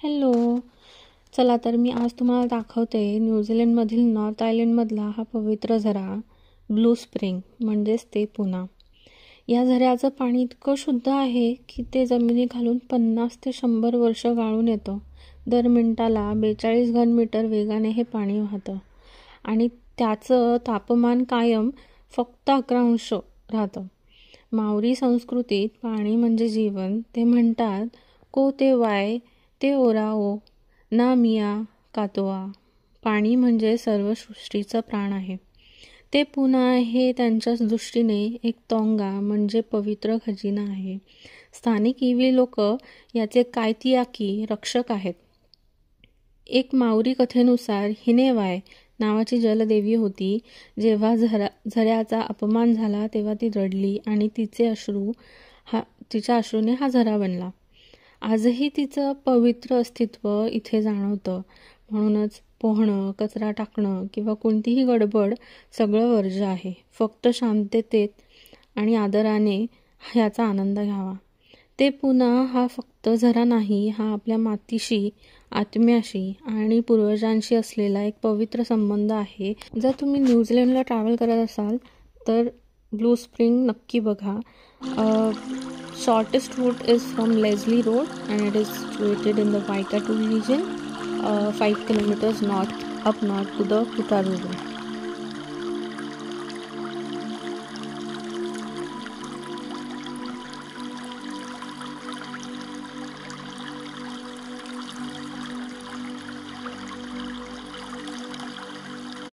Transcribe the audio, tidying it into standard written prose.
Hello. चला तर मी आज तुम्हाला दाखवते न्यूझीलंडमधील नॉर्थ आयलंडमधला हा पवित्र झरा ब्लू स्प्रिंग म्हणजेच ते पुना. या झऱ्याचं पाणी इतकं शुद्ध आहे की ते जमिनीखालून 50 ते 100 वर्ष गाळून येतं. दर मिनिटाला 42 घनमीटर वेगाने हे पाणी वाहतं आणि त्याचं तापमान कायम फक्त 11 अंश राहतं. माओरी संस्कृतीत पाणी म्हणजे जीवन. ते म्हणतात को ते वाय ते ओराओ ना मिया कातोआ. पाणी म्हणजे सर्व सृष्टीचं प्राण आहे. ते पुन्हा हे त्यांच्या दृष्टीने एक तोंगा म्हणजे पवित्र खजिना आहे. स्थानिक इवी लोक याचे कायतियाकी रक्षक आहेत. एक माऊरी कथेनुसार हिनेवाय नावाची जलदेवी होती. जेव्हा झऱ्याचा अपमान झाला तेव्हा ती रडली आणि तिच्या अश्रूने हा झरा बनला. आजही तिचं पवित्र अस्तित्व इथे जाणवतं. म्हणूनच पोहणं, कचरा टाकणं किंवा कोणतीही गडबड सगळं वर्ज्य आहे. फक्त शांततेत आणि आदराने ह्याचा आनंद घ्यावा. ते पुन्हा हा फक्त झरा नाही, हा आपल्या मातीशी, आत्म्याशी आणि पूर्वजांशी असलेला एक पवित्र संबंध आहे. जर तुम्ही न्यूझीलंडला ट्रॅव्हल करत असाल तर ब्लू स्प्रिंग नक्की बघा. Shortest route is from Leslie Road and it is situated in the Waikato region, 5 kilometers north to the Putaru Road.